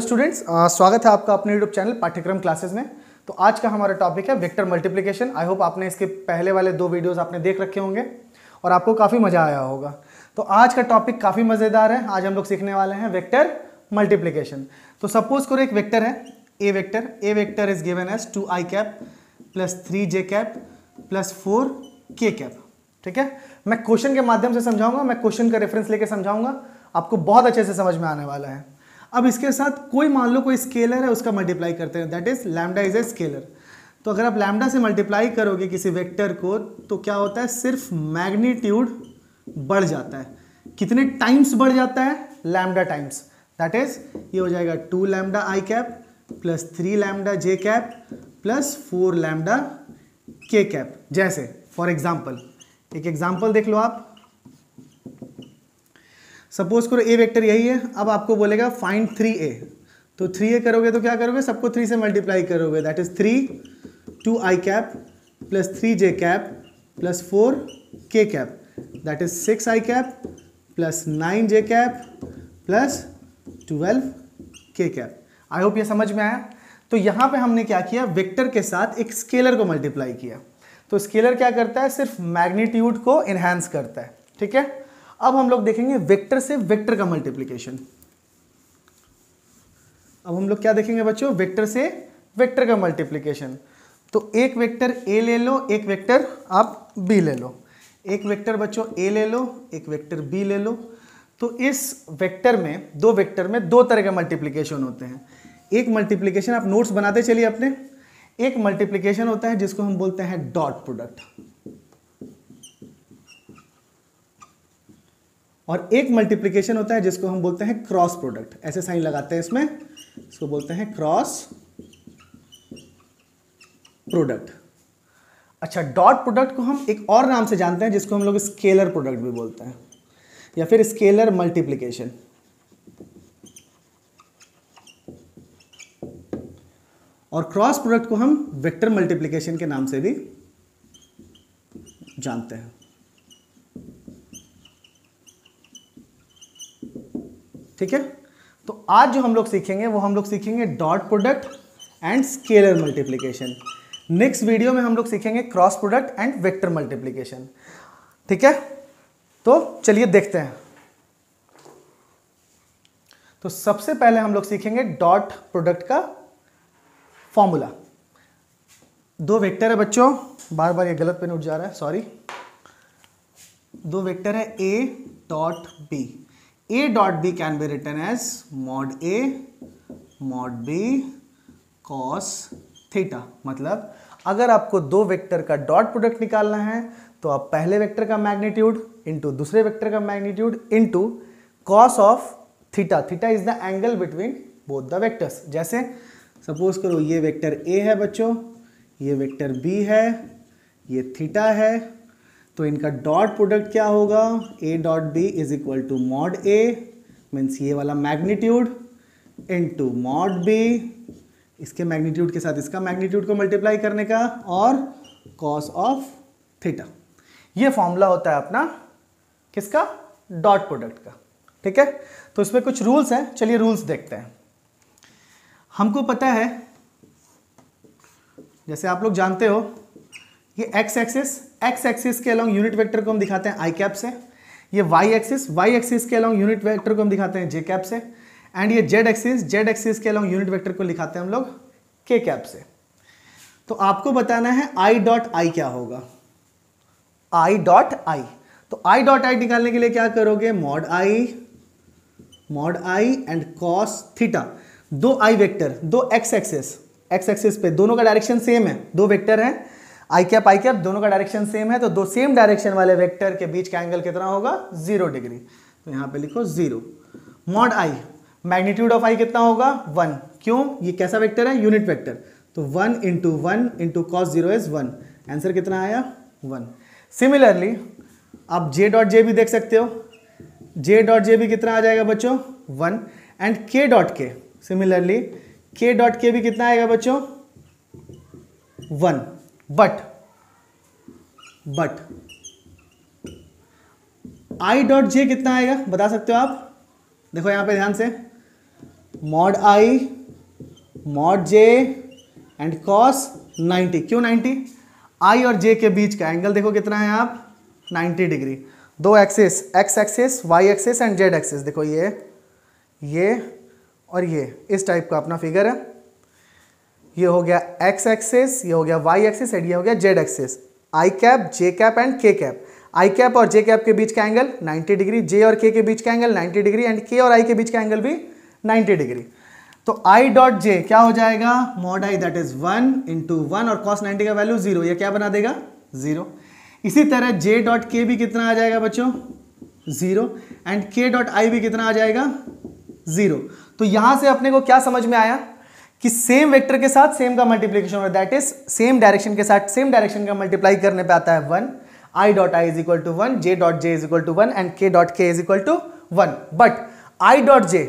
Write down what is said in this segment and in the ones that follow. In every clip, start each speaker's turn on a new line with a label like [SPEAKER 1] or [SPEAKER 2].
[SPEAKER 1] Hello students, स्वागत है आपका अपने यूट्यूब चैनल पाठ्यक्रम क्लासेस में। तो आज का हमारा टॉपिक है वेक्टर मल्टीप्लिकेशन। आई होप आपने इसके पहले वाले 2 वीडियोस आपने देख रखे होंगे और आपको काफ़ी मज़ा आया होगा। तो आज का टॉपिक काफ़ी मज़ेदार है। आज हम लोग सीखने वाले हैं वेक्टर मल्टीप्लिकेशन। तो सपोज करो एक वेक्टर है a vector is given as 2i cap plus 3j cap plus 4k cap. ठीक है, मैं क्वेश्चन के माध्यम से समझाऊंगा, मैं क्वेश्चन का रेफरेंस लेके समझाऊंगा, आपको बहुत अच्छे से समझ में आने वाला है। अब इसके साथ कोई मान लो कोई स्केलर है, उसका मल्टीप्लाई करते हैं, that is lambda is a scalar. तो अगर आप लैम्डा से मल्टीप्लाई करोगे किसी वेक्टर को तो क्या होता है, सिर्फ मैग्नीट्यूड बढ़ जाता है। कितने टाइम्स बढ़ जाता है? Lambda times. दैट इज ये हो जाएगा 2 लैम्डा आई कैप प्लस 3 लैम्डा जे कैप प्लस 4 लैम्डा के कैप। जैसे फॉर एग्जाम्पल, एक एग्जाम्पल देख लो आप। सपोज करो ए वेक्टर यही है, अब आपको बोलेगा फाइंड 3a। तो 3a करोगे तो क्या करोगे, सबको 3 से मल्टीप्लाई करोगे, that is 3 2i cap plus 3j cap plus 4k cap, that is 6i cap plus 9j cap plus 12k cap. I hope ये समझ में आया। तो यहां पे हमने क्या किया, वेक्टर के साथ एक स्केलर को मल्टीप्लाई किया। तो स्केलर क्या करता है, सिर्फ मैग्नीट्यूड को एनहांस करता है। ठीक है, अब हम लोग देखेंगे वेक्टर से वेक्टर का मल्टीप्लिकेशन। अब हम लोग क्या देखेंगे बच्चों, वेक्टर से वेक्टर का मल्टीप्लिकेशन। तो एक वेक्टर ए ले लो, एक वेक्टर आप बी ले लो। एक वेक्टर बच्चों ए ले लो, एक वेक्टर बी ले लो। तो इस वेक्टर में, दो वेक्टर में दो तरह के मल्टीप्लिकेशन होते हैं। एक मल्टीप्लिकेशन आप नोट्स बनाते चलिए अपने। एक मल्टीप्लिकेशन होता है जिसको हम बोलते हैं डॉट प्रोडक्ट, और एक मल्टीप्लिकेशन होता है जिसको हम बोलते हैं क्रॉस प्रोडक्ट। ऐसे साइन लगाते हैं इसमें, इसको बोलते हैं क्रॉस प्रोडक्ट। अच्छा, डॉट प्रोडक्ट को हम एक और नाम से जानते हैं जिसको हम लोग स्केलर प्रोडक्ट भी बोलते हैं, या फिर स्केलर मल्टीप्लिकेशन। और क्रॉस प्रोडक्ट को हम वेक्टर मल्टीप्लिकेशन के नाम से भी जानते हैं। ठीक है, तो आज जो हम लोग सीखेंगे वो हम लोग सीखेंगे dot product and scalar multiplication. Next video में हम लोग सीखेंगे cross product and vector multiplication. ठीक है, तो चलिए देखते हैं। तो सबसे पहले हम लोग सीखेंगे डॉट प्रोडक्ट का फॉर्मूला। दो वेक्टर है बच्चों, बार बार ये गलत पेन उठ जा रहा है, सॉरी। दो वेक्टर है a dot b। a dot b can be written as mod a mod b cos theta. मतलब अगर आपको दो वेक्टर का डॉट प्रोडक्ट निकालना है तो आप पहले वेक्टर का मैग्नीट्यूड इंटू दूसरे वेक्टर का magnitude into cos of theta. Theta is the angle between both the vectors. जैसे सपोज करो ये वेक्टर a है बच्चों, ये वेक्टर b है, ये थीटा है, तो इनका डॉट प्रोडक्ट क्या होगा, a dot b is equal to mod a, means ये वाला मैग्नीट्यूड इंटू मॉड b, इसके मैग्नीट्यूड के साथ इसका मैग्नीट्यूड को मल्टीप्लाई करने का, और कॉस ऑफ थीटा। ये फॉर्मूला होता है अपना किसका, डॉट प्रोडक्ट का। ठीक है, तो इसमें कुछ रूल्स हैं, चलिए रूल्स देखते हैं। हमको पता है, जैसे आप लोग जानते हो, ये एक्स एक्सिस के अलोंग यूनिट वेक्टर को हम दिखाते हैं आई कैप से। ये वाई एक्सिस के अलोंग यूनिट वेक्टर को हम दिखाते हैं जे कैप से। एंड ये जेड एक्सिस के अलोंग यूनिट वेक्टर को दिखाते हैं हम लोग के कैप से। तो आपको बताना है आई डॉट आई क्या होगा, आई डॉट आई। तो आई डॉट आई निकालने के लिए क्या करोगे, mod I and cos theta. दो आई वेक्टर, दो एक्स एक्सिस पे दोनों का डायरेक्शन सेम है, दो वेक्टर हैं आई कैप दोनों का डायरेक्शन सेम है, तो दो सेम डायरेक्शन वाले वेक्टर के बीच का एंगल कितना होगा, 0 डिग्री। तो यहां पे लिखो 0। मॉड आई, मैग्नीट्यूड ऑफ आई कितना होगा, 1। क्यों, ये कैसा वेक्टर है, यूनिट वेक्टर, तो 1 इंटू कॉस 0 इज 1। आंसर कितना आया, 1। सिमिलरली आप जे डॉट जे भी देख सकते हो, जे डॉट जे भी कितना आ जाएगा बच्चों, 1। एंड के डॉट के, सिमिलरली के डॉट के भी कितना आएगा बच्चों, 1। बट आई डॉट जे कितना आएगा, बता सकते हो आप? देखो यहां पे ध्यान से, mod I mod J and cos 90। क्यों 90? आई और जे के बीच का एंगल देखो कितना है आप, 90 डिग्री। दो axis, X axis, Y axis and Z axis, देखो ये और ये इस टाइप का अपना फिगर है। ये हो गया एक्स एक्सिस, ये हो गया वाई एक्सिस एंड ये हो गया Z axis. I cap, J cap and के कैप। आई कैप और जे कैप के बीच का एंगल 90 डिग्री, जे और के बीच का एंगल 90 डिग्री एंड के और आई के बीच का एंगल भी 90 डिग्री। तो आई डॉट जे क्या हो जाएगा, mod I that is 1 into 1 और cos 90 का वैल्यू 0, ये क्या बना देगा 0। इसी तरह जे डॉट के भी कितना आ जाएगा बच्चों 0 एंड के डॉट आई भी कितना आ जाएगा 0। तो यहां से अपने को क्या समझ में आया कि सेम वेक्टर के साथ सेम का मल्टीप्लीकेशन हो, दैट इज सेम डायरेक्शन के साथ सेम डायरेक्शन का मल्टीप्लाई करने पे आता है 1। I dot I is equal to 1, J dot J is equal to 1 and K dot K is equal to 1। But I dot J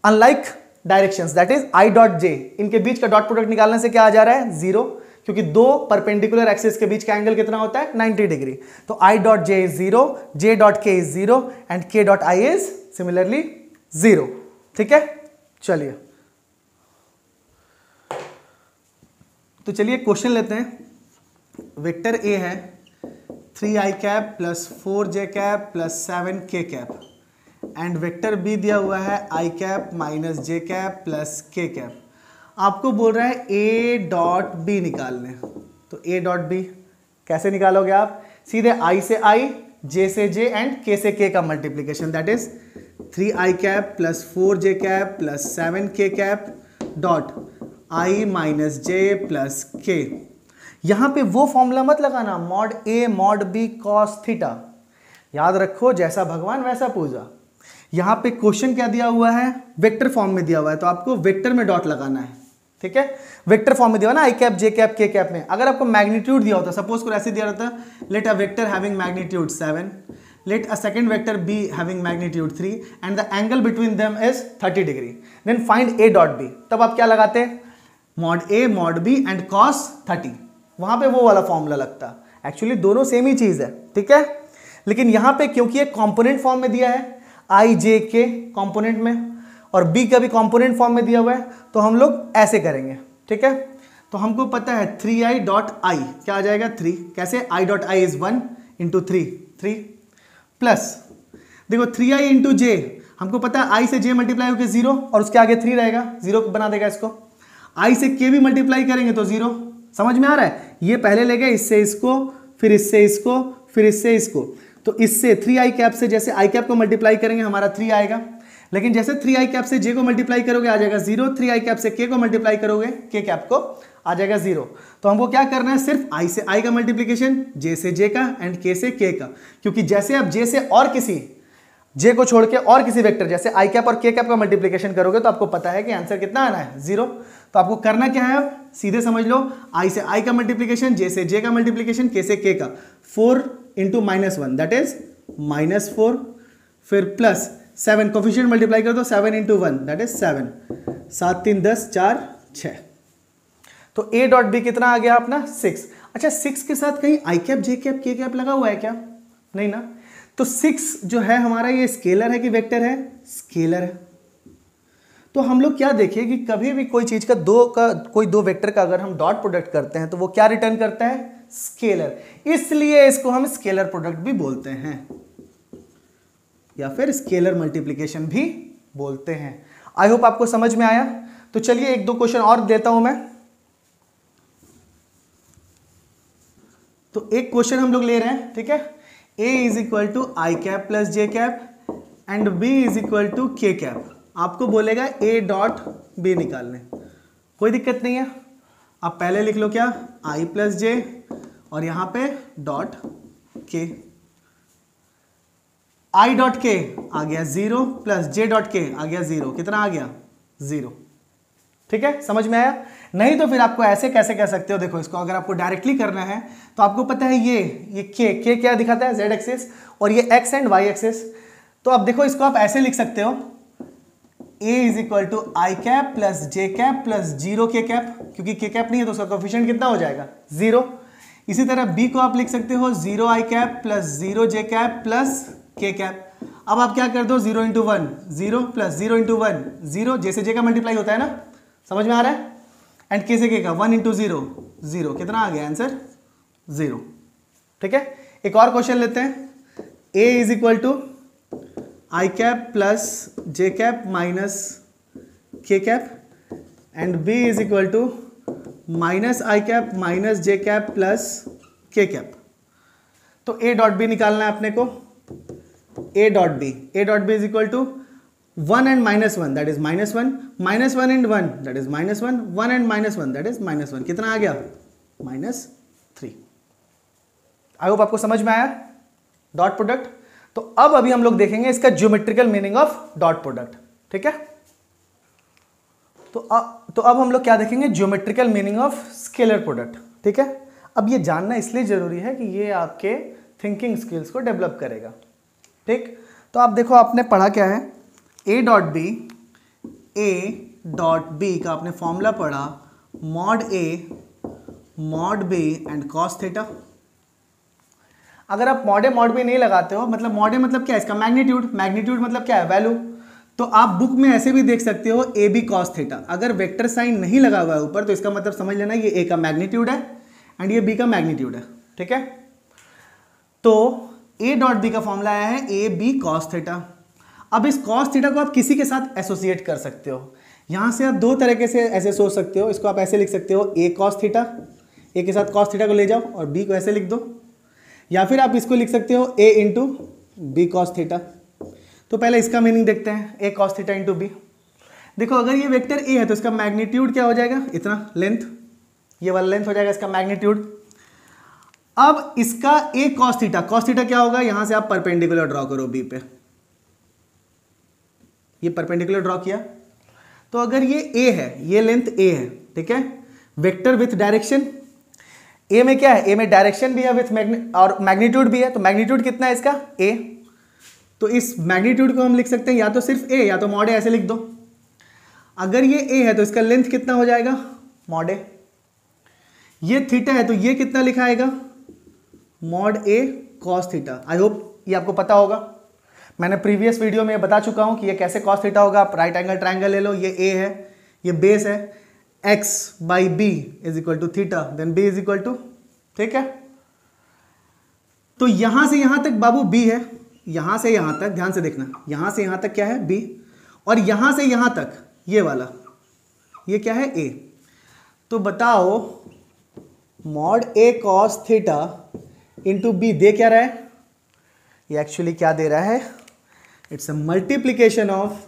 [SPEAKER 1] unlike directions, that is I dot J, इनके बीच का dot product निकालने से क्या आ जा रहा है 0, क्योंकि दो परपेंडिकुलर एक्सिस के बीच का एंगल कितना होता है 90 डिग्री। तो आई dot J is 0, J dot K is 0 and K dot I is similarly 0। ठीक है, चलिए तो चलिए क्वेश्चन लेते हैं। वेक्टर ए है 3i cap plus 4j cap plus 7k cap and vector B दिया हुआ है i cap minus j cap plus k cap. आपको बोल रहा है a डॉट बी निकालने। तो a डॉट बी कैसे निकालोगे आप, सीधे i से i, j से j एंड k से k का multiplication, that is 3i cap plus 4j cap plus 7k cap dot i minus j plus k। यहां पे वो फॉर्मूला मत लगाना mod a mod b cos theta, याद रखो जैसा भगवान वैसा पूजा। यहां पे क्वेश्चन क्या दिया हुआ है, वेक्टर फॉर्म में दिया हुआ है, तो आपको वेक्टर में डॉट लगाना है। ठीक है, वेक्टर फॉर्म में दिया हुआ ना, आई कैप जे कैप के कैप में। अगर आपको मैग्नीट्यूड दिया होता, सपोज को ऐसे दिया रहता, let a vector having magnitude 7, let a second vector b having magnitude 3 and the angle between them is 30 degree, then find a dot b। तब आप क्या लगाते, mod a mod b and cos 30, वहां पे वो वाला फॉर्मूला लगता। Actually दोनों सेम ही चीज है, ठीक है, लेकिन यहां पे क्योंकि एक कंपोनेंट फॉर्म में दिया है आई जे के कंपोनेंट में और b का भी कंपोनेंट फॉर्म में दिया हुआ है, तो हम लोग ऐसे करेंगे। ठीक है, तो हमको पता है 3i डॉट आई क्या आ जाएगा 3, कैसे i dot I is 1 into 3 plus देखो 3i इंटू जे, हमको पता है i से j मल्टीप्लाई होकर 0 और उसके आगे 3 रहेगा, 0 बना देगा इसको। i से k भी मल्टीप्लाई करेंगे तो 0, समझ में आ रहा है, ये पहले ले गए इससे इसको, फिर इससे इसको, फिर इससे इसको, तो इससे 3i कैप से जैसे i कैप को मल्टीप्लाई करेंगे हमारा 3 आएगा, लेकिन जैसे 3i कैप से j को मल्टीप्लाई करोगे आ जाएगा 0, 3i कैप से k को मल्टीप्लाई करोगे k कैप को आ जाएगा 0। तो हमको क्या करना है, सिर्फ i से i का मल्टीप्लिकेशन, j से j का एंड k से k का, क्योंकि जैसे आप j से और किसी j को छोड़ के और किसी वेक्टर जैसे i कैप और k कैप का मल्टीप्लिकेशन करोगे तो आपको पता है कि आंसर कितना आना है 0। तो आपको करना क्या है, अब सीधे समझ लो, i से i का मल्टीप्लिकेशन, j से j का मल्टीप्लिकेशन, k से k का, 4 इंटू -1 दैट इज -4, फिर प्लस 7 कोफिशिएंट मल्टीप्लाई कर दो, 7 इंटू 1 दैट इज 7, 7 3 10 4 6। तो a डॉट बी कितना आ गया अपना 6। अच्छा 6 के साथ कहीं आई कैप जे कैप के कैप लगा हुआ है क्या, नहीं ना, तो 6 जो है हमारा ये स्केलर है कि वेक्टर है, स्केलर है। तो हम लोग क्या देखें कि कभी भी कोई चीज का कोई दो वेक्टर का अगर हम डॉट प्रोडक्ट करते हैं तो वो क्या रिटर्न करता है, स्केलर, इसलिए इसको हम स्केलर प्रोडक्ट भी बोलते हैं या फिर स्केलर मल्टीप्लिकेशन भी बोलते हैं। आई होप आपको समझ में आया। तो चलिए एक दो क्वेश्चन और देता हूं मैं। तो एक क्वेश्चन हम लोग ले रहे हैं, ठीक है, a is equal to I cap plus J cap and b is equal to K cap. आपको बोलेगा a डॉट b निकालने, कोई दिक्कत नहीं है, आप पहले लिख लो क्या, i प्लस जे और यहां पे डॉट k, i डॉट के आ गया 0 प्लस j डॉट के आ गया 0, कितना आ गया 0। ठीक है, समझ में आया। नहीं तो फिर आपको ऐसे कैसे कह सकते हो, देखो इसको अगर आपको डायरेक्टली करना है तो आपको पता है ये के क्या दिखाता है, z एक्सिस, और ये x एंड y एक्सिस। तो अब देखो इसको आप ऐसे लिख सकते हो, a is equal to I cap plus J cap plus 0 K cap, क्योंकि के कैप नहीं है तो उसका कोफिशिएंट कितना हो जाएगा 0। इसी तरह b को आप लिख सकते हो 0 आई कैप प्लस 0 जे कैप प्लस के कैप। अब आप क्या कर दो, 0 इंटू 1 0 प्लस 0 इंटू 1 0, जैसे जे का मल्टीप्लाई होता है ना, समझ में आ रहा है। एंड कैसे के का 1 इंटू 0 0, कितना आ गया आंसर 0। ठीक है, एक और क्वेश्चन लेते हैं। a is equal to I cap plus J cap minus K cap and b is equal to minus I cap minus J cap plus K cap. तो a डॉट बी निकालना है अपने को। a dot B is equal to 1 and minus 1 that is -1, -1 and 1 that is -1, 1 and -1 that is -1, कितना आ गया -3। I hope आपको समझ में आया डॉट प्रोडक्ट। तो अब अभी हम लोग देखेंगे इसका geometrical meaning of dot product. ठीक है, तो अब हम लोग क्या देखेंगे, geometrical meaning of scalar product. ठीक है, अब ये जानना इसलिए जरूरी है कि ये आपके थिंकिंग स्किल्स को डेवलप करेगा। ठीक, तो आप देखो आपने पढ़ा क्या है, ए डॉट बी का आपने फॉर्मूला पढ़ा mod A mod B and cos theta. अगर आप मॉड ए मॉड बी नहीं लगाते हो, मतलब मॉड ए मतलब क्या है, इसका मैग्नीट्यूड, मैग्नीट्यूड मतलब क्या है, वैल्यू। तो आप बुक में ऐसे भी देख सकते हो ए बी कॉस थीटा। अगर वेक्टर साइन नहीं लगा हुआ है ऊपर तो इसका मतलब समझ लेना ये ए का मैग्नीट्यूड है एंड ये बी का मैग्नीट्यूड है। ठीक है, तो ए डॉट बी का फॉर्मूला आया है ए बी कॉस थीटा। अब इस कॉस थीटा को आप किसी के साथ एसोसिएट कर सकते हो। यहां से आप दो तरीके से ऐसे सोच सकते हो, इसको आप ऐसे लिख सकते हो ए कॉस थीटा, ए के साथ कॉस थीटा को ले जाओ और बी को ऐसे लिख दो, या फिर आप इसको लिख सकते हो ए इंटू बी कॉस थीटा। तो पहले इसका मीनिंग देखते हैं, ए कॉस थीटा इंटू बी। देखो अगर ये वेक्टर ए है तो इसका मैग्नीट्यूड क्या हो जाएगा, इतना लेंथ, ये वाला लेंथ हो जाएगा इसका मैग्नीट्यूड। अब इसका ए कॉस थीटा, कॉस थीटा क्या होगा, यहां से आप परपेंडिकुलर ड्रॉ करो बी पे, ये परपेंडिकुलर ड्रॉ किया। तो अगर ये ए है, ये लेंथ ए है, ठीक है, वेक्टर विथ डायरेक्शन, ए में क्या है, ए में डायरेक्शन भी है विथ और मैग्नीट्यूड भी है। तो मैग्नीट्यूड कितना है इसका, ए। तो इस मैग्नीट्यूड को हम लिख सकते हैं या तो सिर्फ ए या तो मॉड ए, ऐसे लिख दो। अगर ये ए है तो इसका लेंथ कितना हो जाएगा, मॉड ए। ये थीटा है तो ये कितना लिखाएगा, mod A cos theta. I hope ये आपको पता होगा, मैंने प्रीवियस वीडियो में बता चुका हूं कि ये कैसे कॉस थीटा होगा। आप राइट एंगल ट्राइंगल ले लो, ये ए है, ये बेस है, x by B is equal to theta, then b is equal to, ठीक है। तो यहां से यहां तक बाबू b है, यहां से यहां तक, ध्यान से देखना, यहां से यहां तक क्या है b, और यहां से यहां तक ये वाला, ये क्या है a। तो बताओ mod a cos theta into B दे क्या रहा है, ये एक्चुअली क्या दे रहा है, it's a multiplication of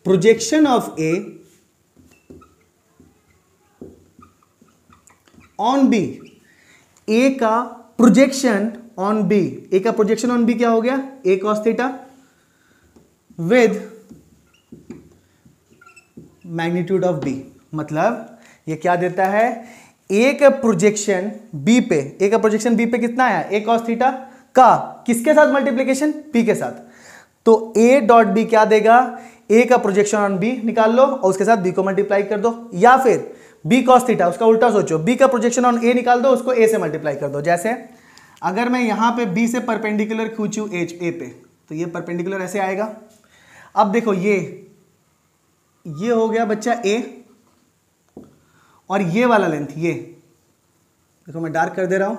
[SPEAKER 1] projection of A on B, A का प्रोजेक्शन ऑन बी, ए का प्रोजेक्शन ऑन बी क्या हो गया, A cos theta with magnitude of B. मतलब ये क्या देता है, ए का प्रोजेक्शन बी पे, ए का प्रोजेक्शन बी पे कितना आया, ए कॉस थीटा का किसके साथ मल्टीप्लिकेशन, पी के साथ। तो ए डॉट बी क्या देगा, ए का प्रोजेक्शन ऑन बी निकाल लो और उसके साथ बी को मल्टीप्लाई कर दो, या फिर बी कॉस थीटा, उसका उल्टा सोचो, बी का प्रोजेक्शन ऑन ए निकाल दो, उसको ए से मल्टीप्लाई कर दो। जैसे अगर मैं यहां पे बी से परपेंडिकुलर खींचूं एच ए पे, तो ये परपेंडिकुलर ऐसे आएगा। अब देखो ये हो गया बच्चा ए, और ये वाला लेंथ, ये देखो मैं डार्क कर दे रहा हूं,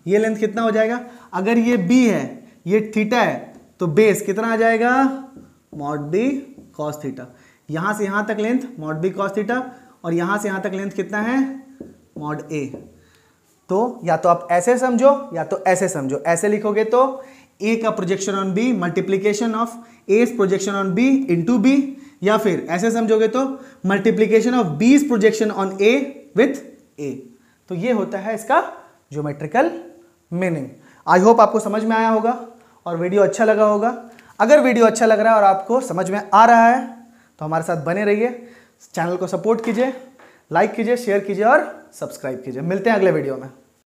[SPEAKER 1] ये लेंथ कितना हो जाएगा, अगर ये बी है, ये थीटा है, तो बेस कितना आ जाएगा, मॉड बी कॉस थीटा। यहां से यहां तक length mod B cos theta, और यहां से यहां तक लेंथ कितना है, मॉड ए। तो या तो आप ऐसे समझो या तो ऐसे समझो, ऐसे लिखोगे तो ए का projection on B multiplication of A projection on B into B, या फिर ऐसे समझोगे तो multiplication of B projection on A with A. तो ये होता है इसका ज्योमेट्रिकल मीनिंग। आई होप आपको समझ में आया होगा और वीडियो अच्छा लगा होगा। अगर वीडियो अच्छा लग रहा है और आपको समझ में आ रहा है तो हमारे साथ बने रहिए, चैनल को सपोर्ट कीजिए, लाइक कीजिए, शेयर कीजिए और सब्सक्राइब कीजिए। मिलते हैं अगले वीडियो में।